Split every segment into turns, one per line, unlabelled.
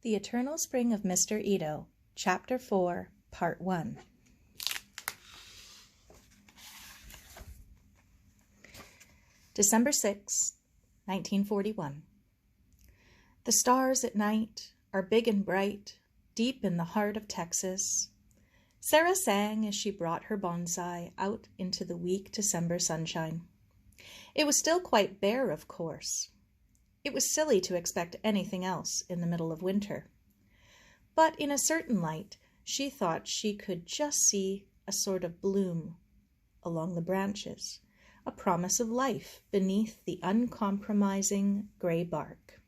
The Eternal Spring of Mr. Ito, Chapter 4, Part 1. December 6, 1941. The stars at night are big and bright, deep in the heart of Texas. Sara sang as she brought her bonsai out into the weak December sunshine. It was still quite bare, of course. It was silly to expect anything else in the middle of winter. But in a certain light, she thought she could just see a sort of bloom along the branches, a promise of life beneath the uncompromising gray bark.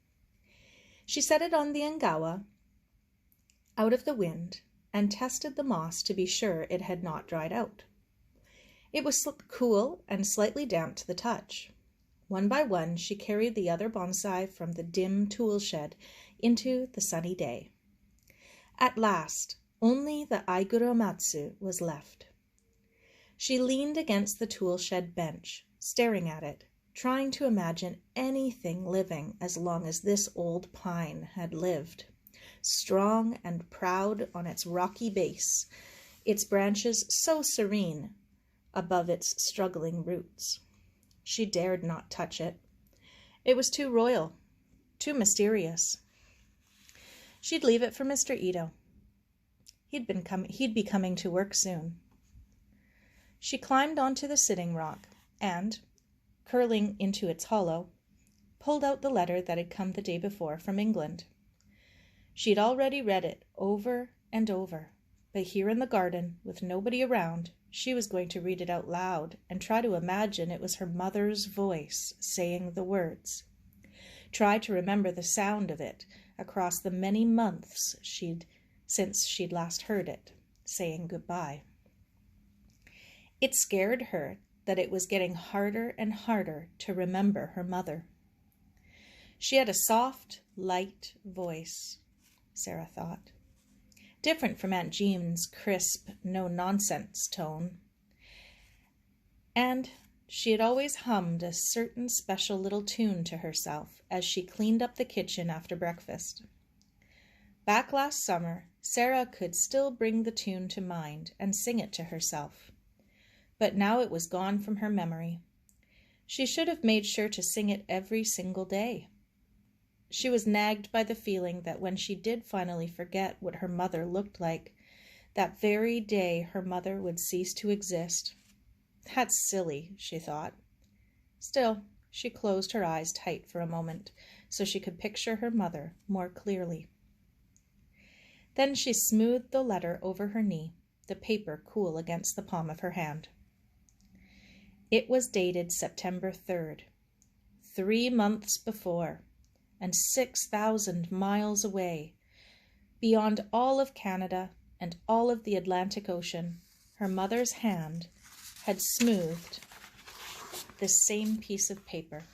She set it on the angawa, out of the wind, and tested the moss to be sure it had not dried out. It was cool and slightly damp to the touch. One by one, she carried the other bonsai from the dim tool shed into the sunny day. At last, only the aiguromatsu was left. She leaned against the tool shed bench, staring at it, trying to imagine anything living as long as this old pine had lived, strong and proud on its rocky base, its branches so serene above its struggling roots. She dared not touch it. It was too royal, too mysterious. She'd leave it for Mr. Ito. He'd be coming to work soon. She climbed onto the sitting rock and, curling into its hollow, pulled out the letter that had come the day before from England. She'd already read it over and over, but here in the garden, with nobody around, she was going to read it out loud and try to imagine it was her mother's voice saying the words. Try to remember the sound of it across the many months since she'd last heard it, saying goodbye. It scared her that it was getting harder and harder to remember her mother. She had a soft, light voice, Sara thought. Different from Aunt Jean's crisp, no-nonsense tone. And she had always hummed a certain special little tune to herself as she cleaned up the kitchen after breakfast. Back last summer, Sara could still bring the tune to mind and sing it to herself. But now it was gone from her memory. She should have made sure to sing it every single day. She was nagged by the feeling that when she did finally forget what her mother looked like, that very day her mother would cease to exist. That's silly, she thought. Still, she closed her eyes tight for a moment so she could picture her mother more clearly. Then she smoothed the letter over her knee, the paper cool against the palm of her hand. It was dated September 3rd, 3 months before, and 6,000 miles away, beyond all of Canada and all of the Atlantic Ocean, her mother's hand had smoothed this same piece of paper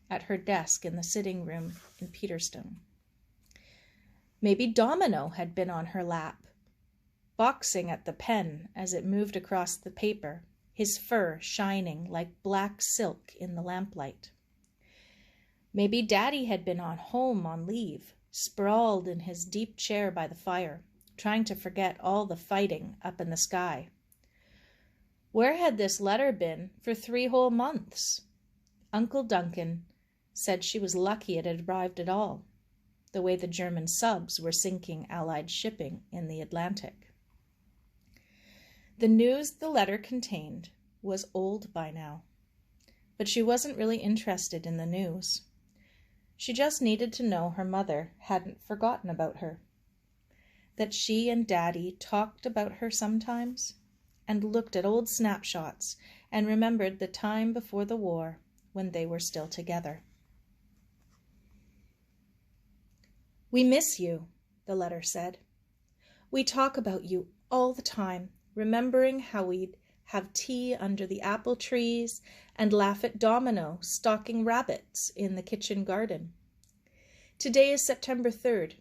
at her desk in the sitting room in Peterstone. Maybe Domino had been on her lap, boxing at the pen as it moved across the paper, his fur shining like black silk in the lamplight. Maybe Daddy had been home on leave, sprawled in his deep chair by the fire, trying to forget all the fighting up in the sky. Where had this letter been for 3 whole months? Uncle Duncan said she was lucky it had arrived at all, the way the German subs were sinking Allied shipping in the Atlantic. The news the letter contained was old by now, but she wasn't really interested in the news. She just needed to know her mother hadn't forgotten about her, that she and Daddy talked about her sometimes, and looked at old snapshots and remembered the time before the war when they were still together. "We miss you," the letter said. "We talk about you all the time, remembering how we'd have tea under the apple trees and laugh at Domino stalking rabbits in the kitchen garden. Today is September 3rd,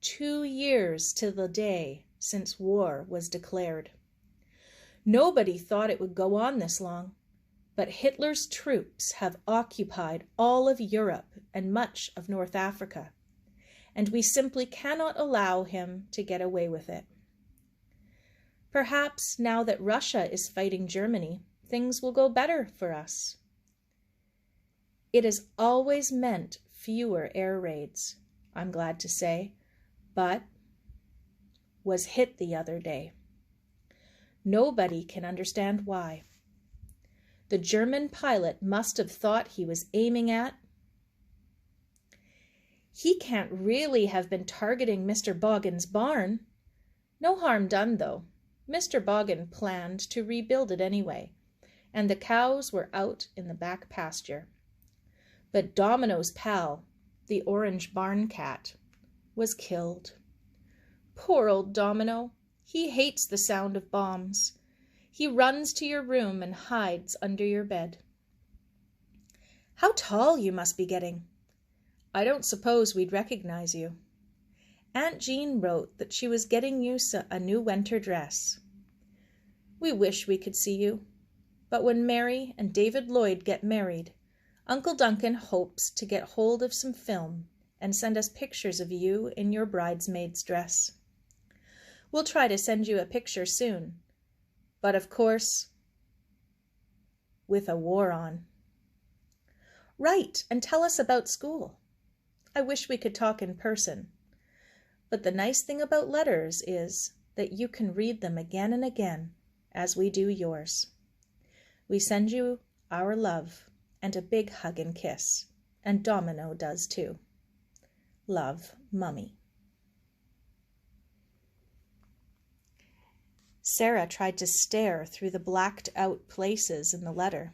2 years to the day since war was declared. Nobody thought it would go on this long, but Hitler's troops have occupied all of Europe and much of North Africa, and we simply cannot allow him to get away with it. Perhaps now that Russia is fighting Germany, things will go better for us. It has always meant fewer air raids, I'm glad to say, but was hit the other day. Nobody can understand why. The German pilot must have thought he was aiming at. He can't really have been targeting Mr. Boggin's barn. No harm done, though. Mr. Boggin planned to rebuild it anyway, and the cows were out in the back pasture. But Domino's pal, the orange barn cat, was killed. Poor old Domino. He hates the sound of bombs. He runs to your room and hides under your bed. How tall you must be getting. I don't suppose we'd recognize you. Aunt Jean wrote that she was getting you a new winter dress. We wish we could see you, but when Mary and David Lloyd get married, Uncle Duncan hopes to get hold of some film and send us pictures of you in your bridesmaid's dress. We'll try to send you a picture soon, but of course, with a war on. Write and tell us about school. I wish we could talk in person, but the nice thing about letters is that you can read them again and again, as we do yours. We send you our love and a big hug and kiss, and Domino does too. Love, Mummy. Sara tried to stare through the blacked-out places in the letter,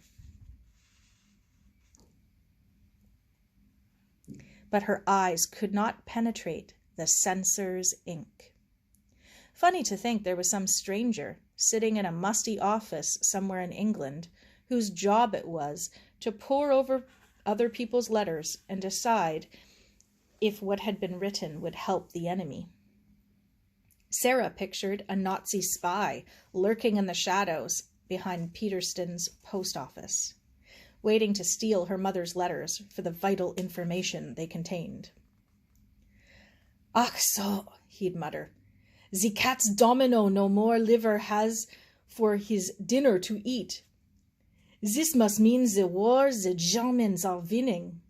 but her eyes could not penetrate the censor's ink. Funny to think there was some stranger sitting in a musty office somewhere in England whose job it was to pore over other people's letters and decide if what had been written would help the enemy. Sara pictured a Nazi spy lurking in the shadows behind Peterston's post office, waiting to steal her mother's letters for the vital information they contained. "Ach so," he'd mutter. "The cat's Domino no more liver has for his dinner to eat. This must mean the war the Germans are winning."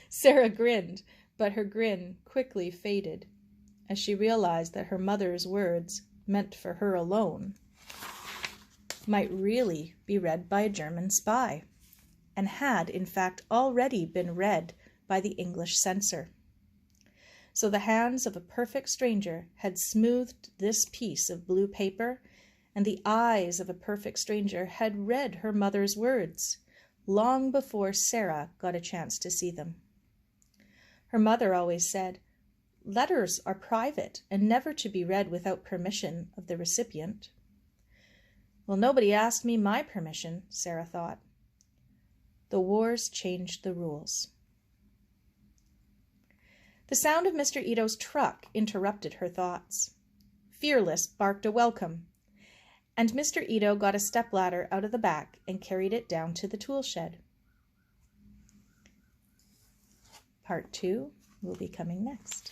Sara grinned, but her grin quickly faded as she realized that her mother's words, meant for her alone, might really be read by a German spy, and had, in fact, already been read by the English censor. So the hands of a perfect stranger had smoothed this piece of blue paper, and the eyes of a perfect stranger had read her mother's words long before Sara got a chance to see them. Her mother always said, "Letters are private and never to be read without permission of the recipient." Well, nobody asked me my permission, Sara thought. The wars changed the rules. The sound of Mr. Ito's truck interrupted her thoughts. Fearless barked a welcome, and Mr. Ito got a stepladder out of the back and carried it down to the tool shed. Part 2 will be coming next.